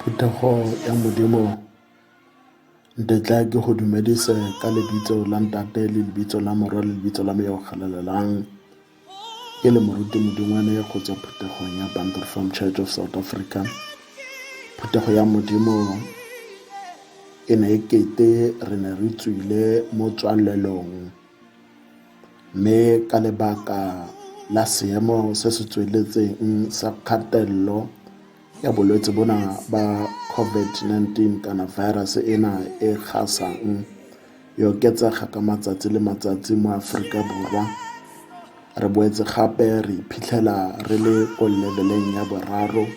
Phetogo ya Modimo ntetla ke go dumedise ka lebitso la ntate le lebitso la morwa le lebitso la meo galalelang. Ke le moruti modingwane go tswa phuthegong ya Bantu Reformed Church of South Africa. Phetogo ya Modimo e ne e kete re ne re tswile mo tswalelong, mme ka lebaka la seemo se se tsweletseng sa kgatelelo ya bolwetse bona ba COVID-19 kana virus ena e gasang e oketsega ka matsatsi le matsatsi mo Aforika Borwa. Re boetse gape re iphitlhela re le ko leveleng ya boraro,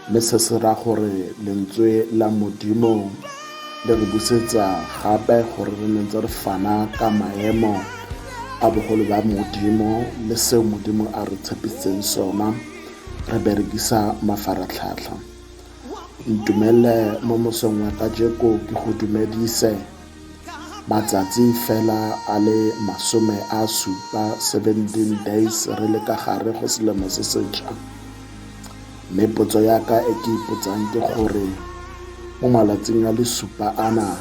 mme se se ra gore lentswe la Modimo le re busetsa gape gore re ntse re fana ka maemo a bogolo ba Modimo le seo Modimo a re tshepisitseng sona re berekisa mafaratlhatlha. Ntumele mo mosong wa kajeko ke go dumedise matsatsi fela a le 17 days re le ka gare go selemo se setšha. Mme potso ya ka e ke ipotsang ke gore mo malatsing a le supa ana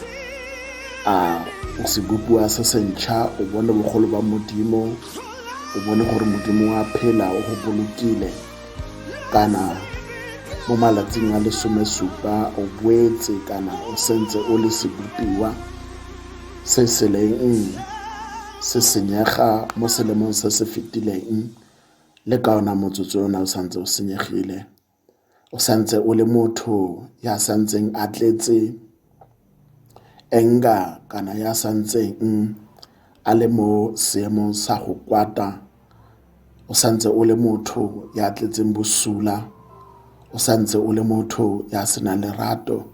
a o se bopua se sentšha, o bone bogolo ba Modimo, o bone gore Modimo wa phela o go bolokile, kana mo malatsing a le 17 o boetse kana o sentse o le sebopiwa se se leng se senyega mo selemong se se fetileng, le ka ona motsotso ona o santse o senyegile, o santse o le motho ya santseng a tletse enga kana ya santseng a le mo seemong sa go kwata, o santse o le motho ya tletseng bosula, o santse o le motho ya senang lerato,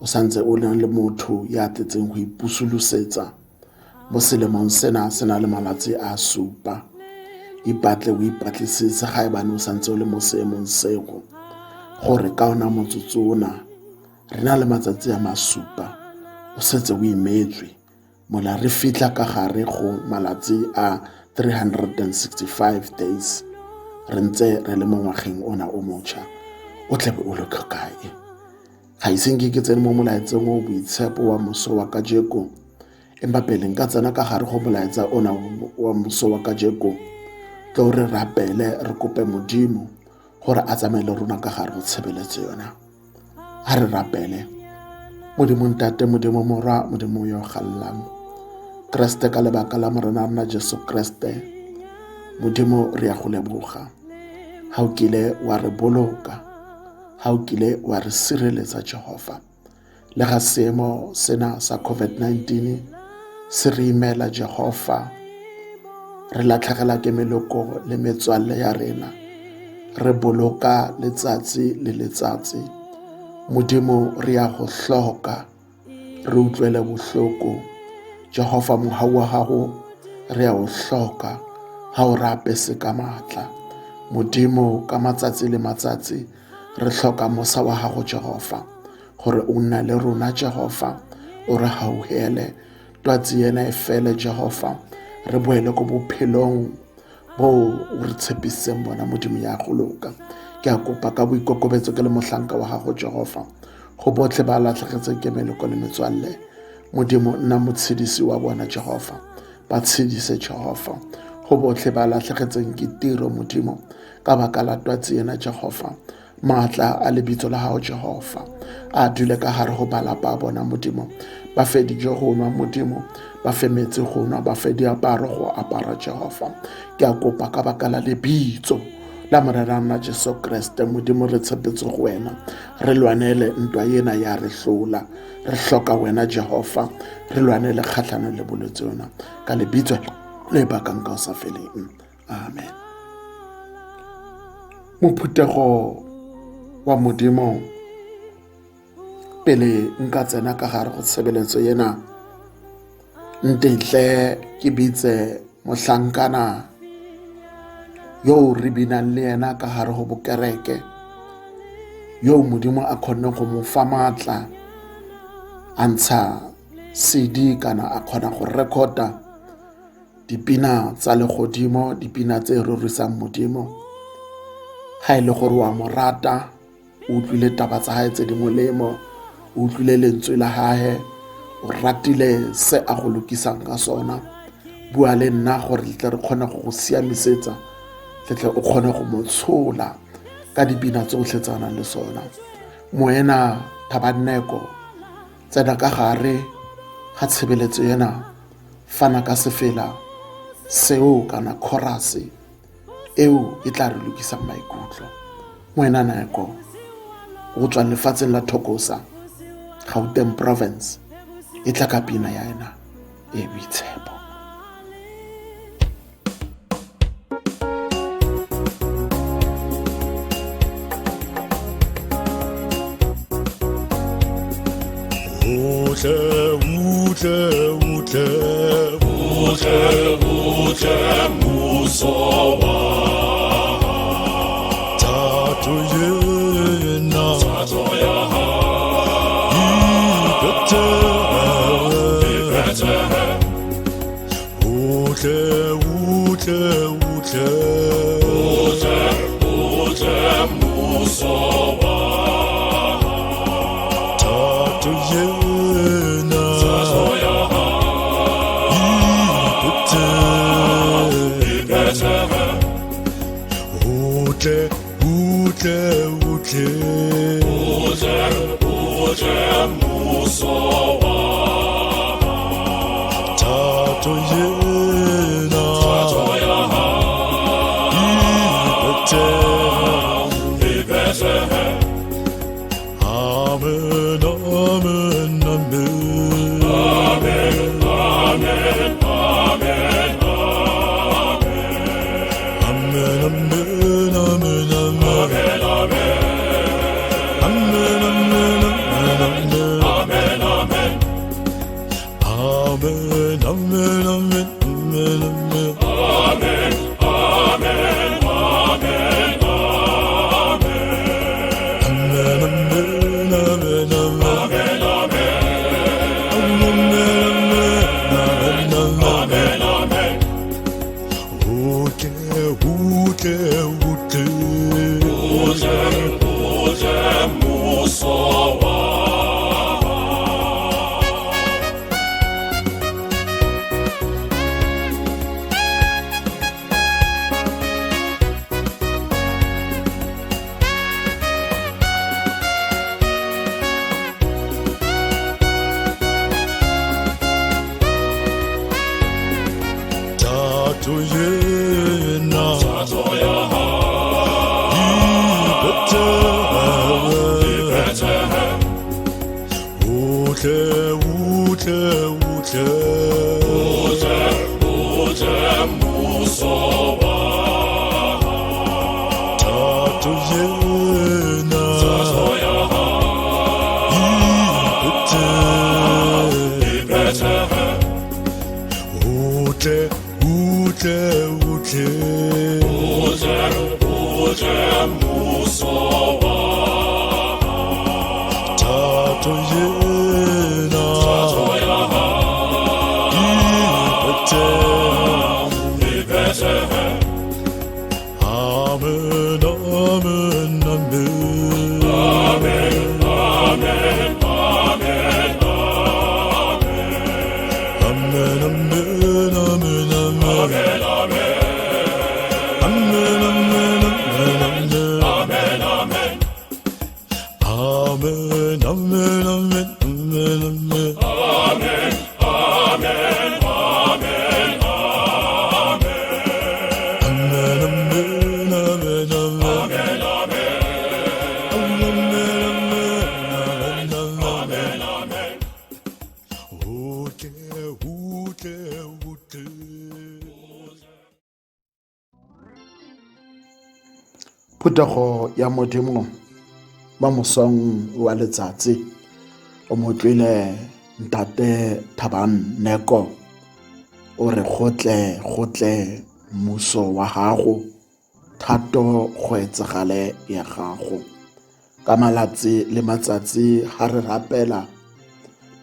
o santse o le motho ya tletseng go ipusolosetsa mo selemong sena se na le malatsi a supa. Ipatle o ipatlisise ga e bane o santse o le mo seemong sego, gore ka ona motsotso ona re na le matsatsi a masupa o setse o imetswe mola re fitlha ka gare go malatsi a 365 days re ntse re le mo ngwageng ona o motšha. O tlabe o le kae? Ga isenke ke tsene mo molaetseng o boitshepo wa moso wa kajeko, empa pele nka tsena ka gare go molaetsa ona wa moso wa kajeko tlo re rapele re kope Modimo gore a tsamaele rona ka gare go tshebeletso yona. A re rapele. Modimo ntate, Modimo morwa, Modimo yo gallang, Kreste ka lebaka la morena rona Jesu Kreste, Modimo re a go leboga ha o kile wa re boloka, ha o kile wa re sireletsa Jehova, le ga seemo sena sa COVID-19 se re imela Jehova, re latlhegela ke meloko le metswalle ya rena, re boloka letsatsi le letsatsi. Modimo re a go hloka, re utlwele bohloko Jehova, mohau wa gago re a go hloka ha o re apese ka matla. Modimo ka matsatsi le matsatsi re hloka mosa wa gago Jehova, gore o nna le rona Jehova, o re hauhele twatsi ena e fele Jehova, re boele ko bophelong bo o re tshepisitseng bona Modimo ya go loka. Ke a kopa ka boikokobetso ke le mohlanka wa gago Jehova, go botlhe ba latlhegetseng ke meloko le metswalle, Modimo nna motshedisi wa bona Jehova, ba tshedise Jehova. Go botlhe ba latlhegetseng ke tiro Modimo ka baka la twatsi ena Jehova, maatla a lebitso la gago Jehova a dule ka gare go balapa a bona Modimo, ba fe dijo go nwa Modimo, ba fe metsi go nwa, ba fe diaparo go apara Jehova. Ke a kopa ka baka la lebitso la morena rona Jesu Kreste, Modimo re tshepetse go wena, re lwanele ntwa ena ya re hlola, re hloka wena Jehova, re lwanele kgatlhano le bolwetse yona ka lebitso le bakang ka o sa feleng. Amen. Mophuthego wa Modimo, pele nka tsena ka gare go tshebeletso ena, ntetle ke bitse mohlankana yo re binang le yena ka gare go bokereke, yo Modimo a kgonne go mo fa maatla a ntsha CD kana a kgona go rekota dipina tsa legodimo, dipina tse rorisang Modimo. Ha ile gore wa mo rata, o utlwile taba tsa hae tse di molemo, o utlwile lentswe la hae, o ratile se a go lokisang ka sona. Bua le nna gore tle re kgone go go siamisetsa, tle o kgone go mo tshola ka dipina tsotlhe tse a nang le sona. Moena Thabanneko, tsena ka gare ga tshebeletso ena, fana ka sefela seo kana chorus eo e tla re lokisang maikutlo. Moena Neko, go tswa lefatsheng la Thokoza, Gauteng province, e tla ka pina ya ena e boitshepo. Phutego ya Modimo ba mosong wa letsatsi o motlwile Ntate Thabanneko o re gotle mmuso wa gago, thato go etsagale ya gago. Ka malatsi le matsatsi ha re rapela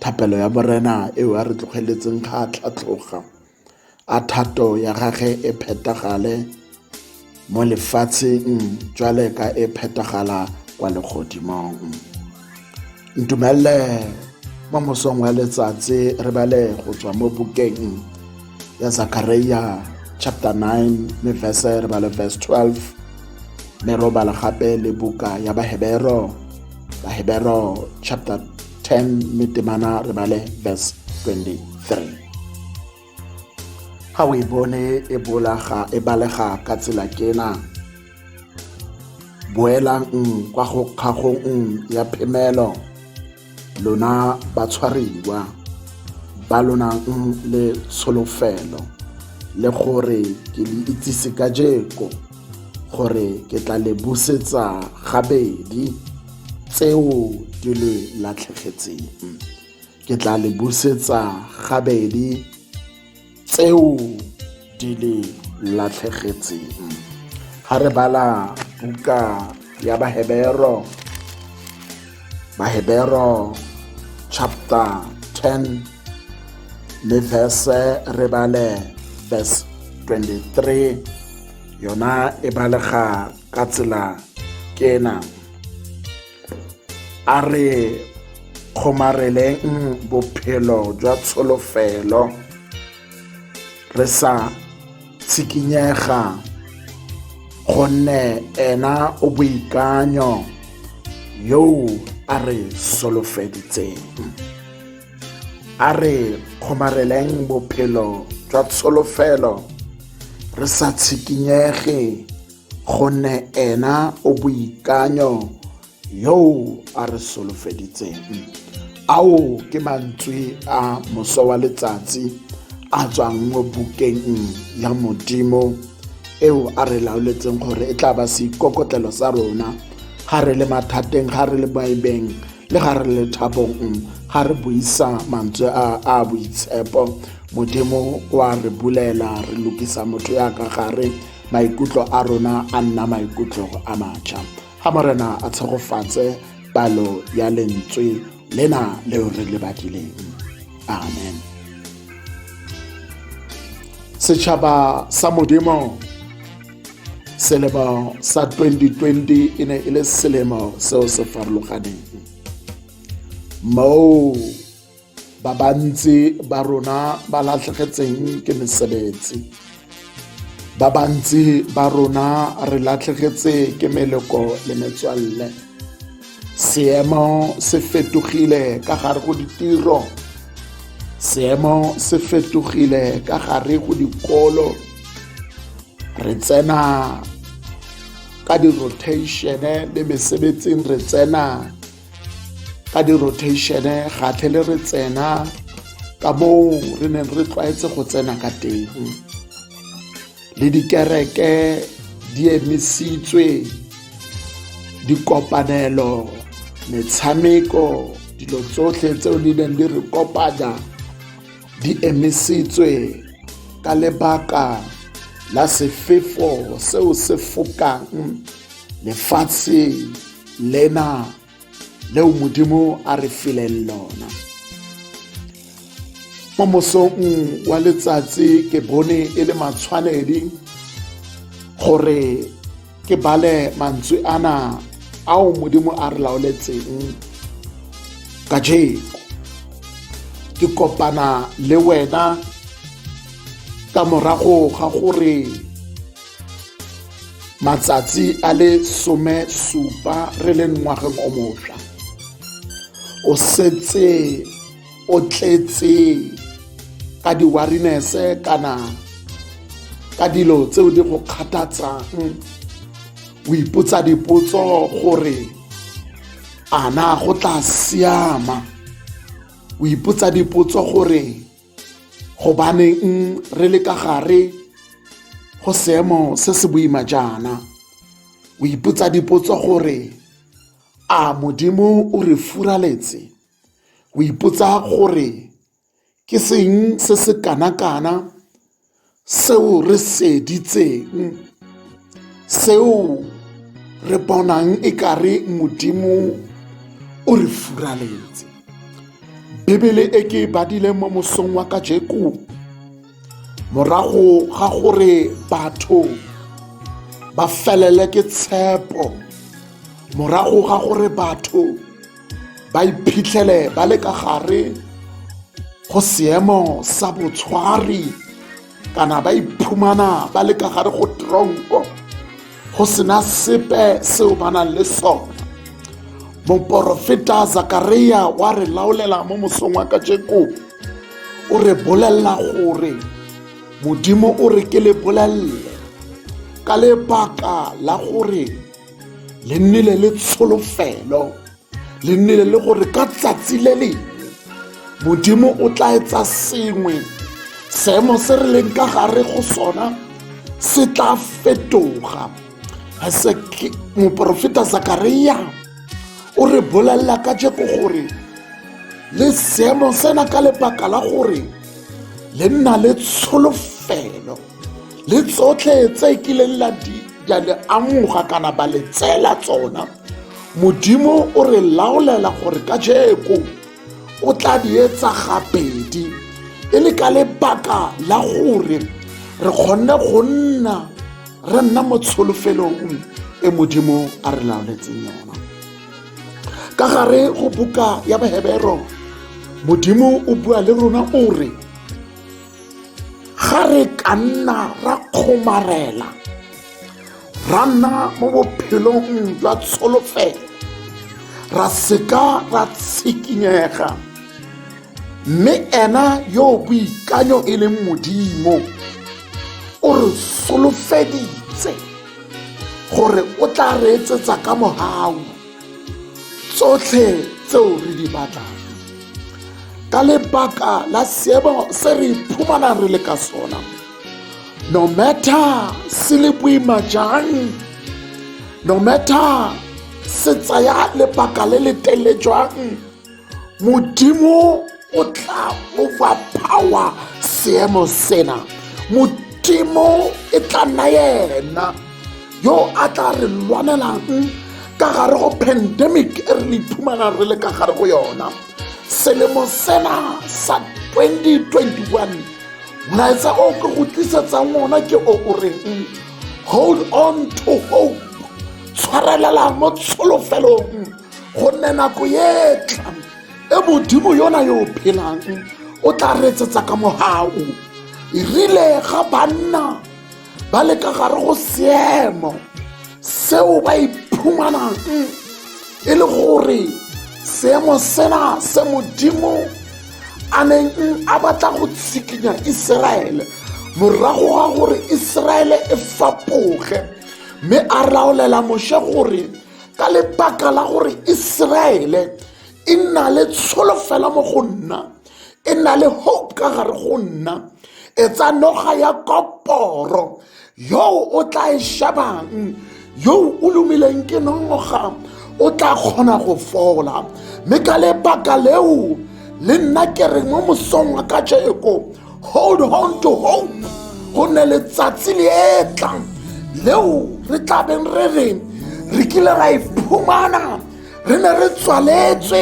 thapelo ya borena eo a re tlogeletseng ga tlhatlhoga, a thato ya gage e phetagale mo lefatsheng jwale ka e phetagala kwa legodimong. Ntumelle mo mosong wa letsatsi re bale go tswa mo bukeng ya Zakaria chapter 9 me verse re bale verse 12 me robala gape le buka ya Bahebero chapter 10 me temana re bale verse 23. Ha o e bone e balega ka tsela kena, boelang kwa go kgagong ya phemelo, lona ba tshwariwa ba lonang le tsholofelo, le gore ke le itsise ka jeko gore ke tla le busetsa gabedi tseo di le latlhegetseng. Ke tla le busetsa gabedi tseo di le latlhegetseng. Ha re bala buka ya Bahebero chapter 10 le verse re bale verse 23, yona e balega ka tsela kena, a re kgomareleng bophelo jwa tsholofelo re sa tshikinyega, gonne ena o boikanyo yo a re solofeditseng. A re kgomareleng bophelo jwa tsholofelo re sa tshikinyege, gonne ena o boikanyo yo a re solofeditseng. Ao ke mantswe a moso wa letsatsi a tswang mo bukeng ya Modimo eo a re laoletseng gore e tla ba seikokotlelo sa rona ga re le mathateng, ga re le maebeng, le ga re le thabong, ga re buisa mantswe a boitshepo. Modimo wa re bulela, re lokisa motho ya ka gare, maikutlo a rona a nna maikutlo a matšha. Ha morena a tshegofatse palo ya lentswe lena leo re le badileng. Amen. Setšhaba sa Modimo, selemo sa 2020 e ne e le selemo seo se farologaneng, moo ba bantsi ba rona ba latlhegetseng ke mesebetsi, ba bantsi ba rona re latlhegetse ke meleko le metswalle. Seemo se fetogile ka gare go ditiro, seemo se fetogile ka gare go dikolo, re tsena ka di-rotation le mesebetsing, re tsena ka di-rotation gatlhe le re tsena ka moo re neng re tlwaetse go tsena ka teng. Le dikereke di emisitswe, dikopanelo, metshameko, dilo tsotlhe tseo di neng di re kopanya di emisitswe ka lebaka la sefefo seo se fokang lefatshe lena leo Modimo a re fileng lona. Mo mosong wa letsatsi ke bone e le matshwanedi gore ke bale mantswe ana ao Modimo a re laoletseng ka jeko. Ke kopana le wena ka morago ga gore matsatsi a le 17 re le ngwageng o mošwa, o setse o tletse ka di-wariness kana ka dilo tseo di go kgathatsang, o ipotsa dipotso gore a na go tla siama, o ipotsa dipotso gore gobaneng re le ka gare go seemo se se boima jaana, o ipotsa dipotso gore a Modimo o re furaletse, o ipotsa gore ke seng se se kana-kana seo re seditseng, seo re bonang e kare Modimo o re furaletse. Bibele e ke badile mo mosong wa kajeko, morago ga gore batho ba felele ke tshepo morago ga gore batho ba iphitlhele ba le ka gare go seemo sa botshwari kana ba iphumana ba le ka gare go tronko go sena sepe seo ba nang le sona. Moporofeta Zakaria wa re laolela mo mosong wa kajeko o re bolelela gore Modimo o re ke le bolelle ka lebaka la gore le nnile le tsholofelo, le nnile le gore ka tsatsi le lengwe Modimo o tla etsa sengwe, seemo se re leng ka gare go sona se tla fetoga. Moporofeta Zakaria o re bolelela ka jeko gore le seemo sena ka lebaka la gore le nna le tsholofelo, le tsotlhe tse kileng la le amoga kana ba le tsela tsona, Modimo o re laolela gore ka jeko o tla di etsa gabedi, e le ka lebaka la gore re kgonne go nna re nna mo tsholofelong e Modimo a re laoletseng yona. Ka gare go buka ya Bahebero, Modimo o bua le rona o re ga re ka nna ra kgomarela, ra nna mo bophelong jwa tsholofelo, ra seka ra tshikinyega, mme ena yo boikanyo e leng Modimo o re solofeditse gore o tla re etsetsa ka mogau tsotlhe tseo re di batlang. Ka lebaka la seemo se re iphumana re le ka sona, no matter se le boima jang, no matter se tsaya lebaka le le telele jang, Modimo o tla overpower seemo sena. Modimo e tla nna yena yo a tla re lwanelang ka gare go pandemic e re iphumana re le ka gare go yona. Selemo sena sa 2021 molaetsa o ke go tlisetsang ona ke o reng hold on to hope, tshwarelela mo tsolofelong, gonne nako ye tlang e Modimo yona yo phelang o tla re etsetsa ka mogau. E rile ga banna ba le ka gare go seemo seo ba iphumanang e le gore seemo sena se Modimo a neng a batla go tshikinya Israele morago ga gore Israele e fapoge, mme a laolela Moshe gore ka lebaka la gore Israele e nna le tsholofelo mo go nna, e nna le hope ka gare go nna, e tsa noga ya koporo yo o tla e shabang, yo o lumileng ke noga o tla kgona go fola. Mme ka lebaka leo le nna ke re mo mosong wa kajeko hold on to hope, gonne letsatsi le etlang leo re tlabeng re reng re kile ra iphumana re ne re tswaletswe,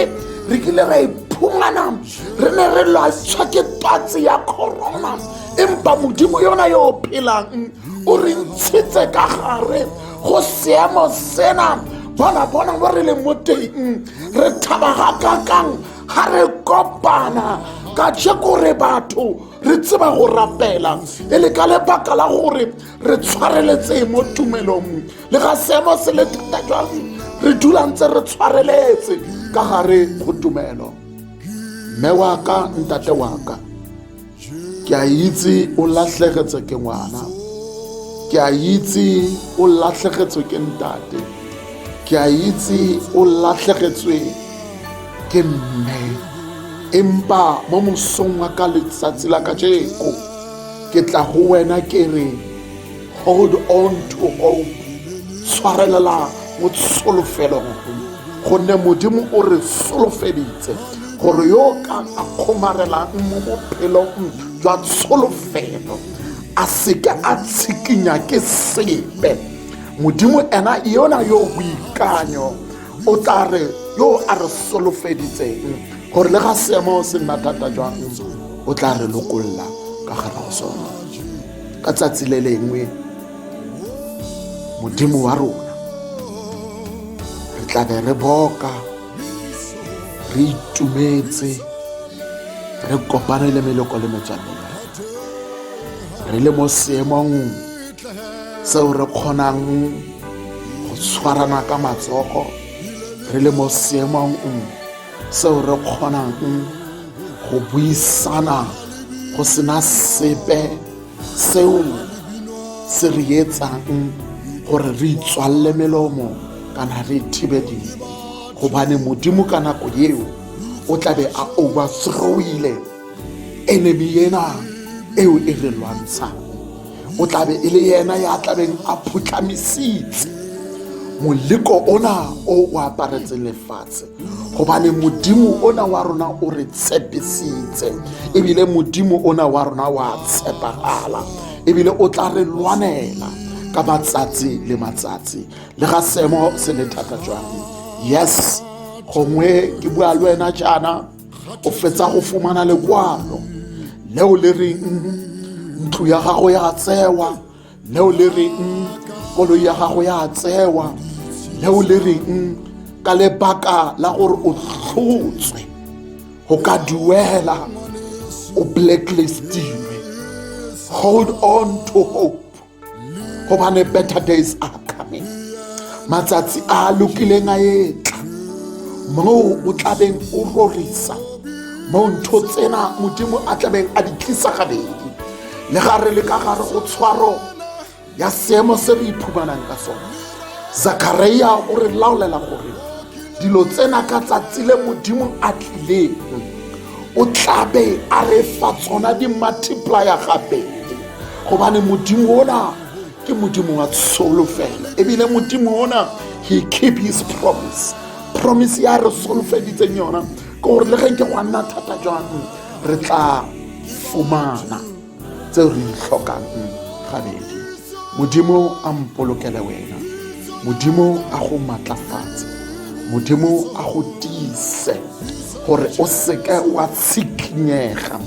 re kile ra iphumana re ne re lwatshwa ke twatsi ya corona, empa Modimo yona yo phelang o re ntshitse ka gare go seemo sena. Bona mo re le mo teng re thaba ga kakang ga re kopana ka jeko re batho re tseba go rapela, e le ka lebaka la gore re tshwareletse mo tumelong le ga seemo se le thata jang re dula ntse re tshwareletse ka gare go tumelo. Mme wa ka, ntate wa ka, ke a itse o latlhegetswe ke ngwana, ke a itse o latlhegetswe ke ntate, ke a itse o latlhegetswe ke mme, empa mo mosong wa ka letsatsi la kajeko ke tla go wena ke re hold on to hope, tshwarelela mo tsolofelong, gonne Modimo o re solofeditse gore yo ka a kgomarelang mo bophelong jwa tsholofelo a seke a tshikinya ke sepe. Modimo ena yona yo boikanyo o tla re yo a re solofeditseng gore le ga seemo se nna thata jwang o tla re lokolla ka gare go sona. Ka tsatsi le lengwe Modimo wa rona re tla be re boka, re itumetse, re kopane le meloko le metswalle ya rona. Re le mo seemong seo re kgonang go tshwarana ka matsogo, re le mo seemong seo re kgonang go buisana go sena sepe seo se re etsang gore re itswalle melomo kana re thibe dilo, gobane Modimo ka nako eo o tla be a overthrowile enemy ena eo e re lwantshang. O tla be e le yena ya tlabeng a phutlamisitse moleko ona o aparetseng lefatshe, gobane Modimo ona wa rona o re tshepisitse, ebile Modimo ona wa rona wa tshepagala, ebile o tla re lwanela ka matsatsi le matsatsi le ga seemo se le thata jwang. Yes, gongwe ke bua le wena jaana o fetsa go fumana lekwalo leo le reng ntlo ya gago ya tsewa, leo le reng koloi ya gago ya tsewa, leo le reng ka lebaka la gore o tlhotswe go ka duela o blacklistiwe. Hold on to hope, gobane better days are coming. Matsatsi a lokileng a etla mo o tlabeng o rorisa, mo ntho tsena Modimo a tlabeng a di tlisa gabedi, le gare le ka gare go tshwaro ya seemo se re iphumanang ka sona. Zakaria o re laolela gore dilo tsena ka tsatsi le Modimo a tlileng o tlabe a re fa tsona di multiplier gabedi, gobane Modimo ona ke Modimo wa tsholofelo, ebile Modimo ona he keep his promise ya re solofeditseng yona ke gore le ge ke go nna thata jwang re tla fumana tseo re tlhokang gabedi. Modimo a mpolokele wena, Modimo a go matlafatse, Modimo a go tiise gore o seke wa tshikinyega,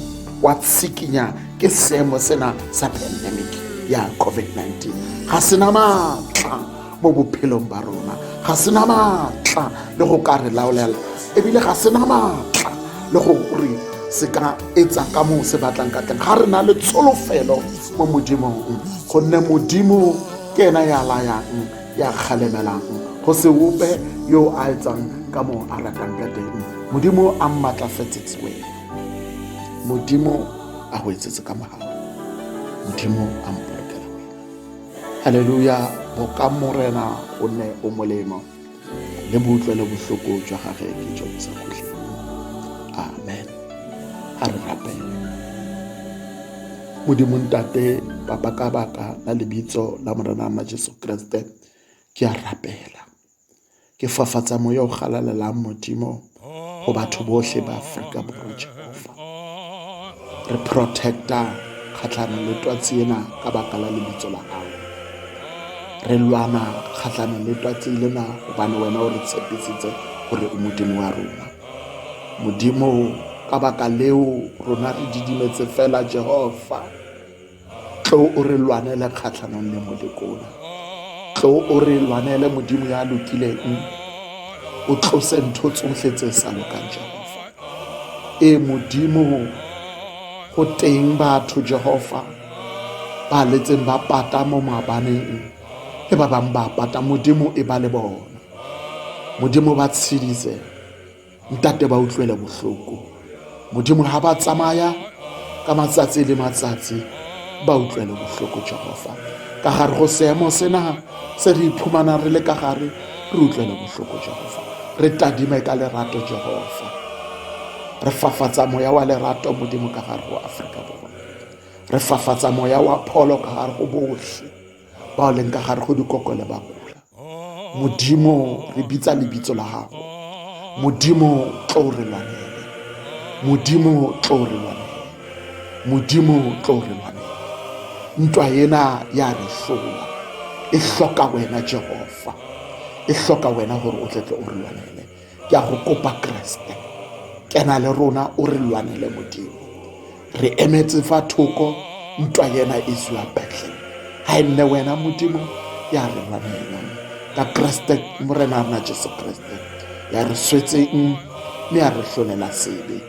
wa tshikinya ke seemo sena sa pandemic ya COVID-19. Ga sena matla mo bophelong ba rona, ga sena matla le go ka re laolela, ebile ga sena matla le go re se ka etsa ka mo se batlang ka teng. Ga re na le tsholofelo mo Modimong, gonne Modimo ke ena ya layang, ya kgalemelang, go se ope yo a etsang ka mo a ratang ka teng. Modimo a mmatlafetsetse wena, Modimo a go etsetse ka mogala, Modimo a mpolokela wena. Haleluya. Boka morena o ne o molemo, le boutlwe le bohloko jwa gage ke jo sa khutleng. Amen. A re rapele. Modimo ntate papa ka baka la lebitso la morena wa Jesu Kriste ke a rapela, ke fafatsa moya o galalelang Modimo go batho bohle ba Afrika Borwa. Jehova re protecta kgatlhanong le twatsi ena ka baka la lebitso la gago, re lwana kgatlhanong le twatsi lena gobane wena o re tshepisitse gore o Modimo wa rona. Modimo ka baka leo rona re didimetse fela Jehova, tlo o re lwanele kgatlhanong le molekona, tlo o re lwanele Modimo ya lokileng, o tlose ntho tsohle tse sa lokang Jehova. Modimo go teng batho Jehova ba letseng ba pata mo mabaneng, e ba bang ba pata Modimo e ba le bona. Modimo ba tshedise ntate ba utlwele bohloko, Modimo ha ba tsamaya ka matsatsi le matsatsi ba utlwele bohloko Jehova. Ka gare go seemo sena se re iphumana re le ka gare, re utlwele bohloko Jehova. Re tadime ka lerato Jehova, re fafatsa moya wa lerato Modimo ka gare go Afrika Borwa, re fafatsa moya wa pholo ka gare go bohle bao leng ka gare go dikoko le bakula. Modimo re bitsa lebitso la gago, Modimo tlo re lwanele, Modimo tlo re lwanele, Modimo tlo re lwanele. Ntwa ena ya re hlola, e hloka wena Jehova, e hloka wena gore o tle o re lwanele. Ke a go kopa Kriste, kena le rona o re lwanele Modimo. Re emetse fa thoko ntwa ena e zwa betleng, ha nne wena Modimo ya re lwanela. ka Kreste morena rena Jesu Kreste ya re swetseng mme ya re hlolela sebe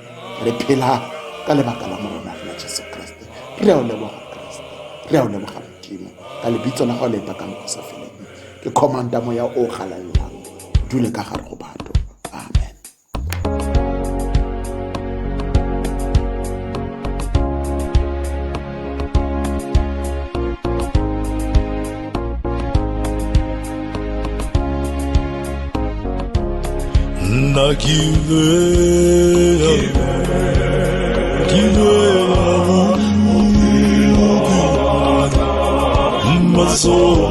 re phela ka lebaka la morena rena Jesu Kreste. Re a o leboga Kreste, re a o leboga Modimo ka lebitso la gago le bakang go sa feleng. Ke commanda moya o galallang dule ka gare go batho. Amen. Na give Mazo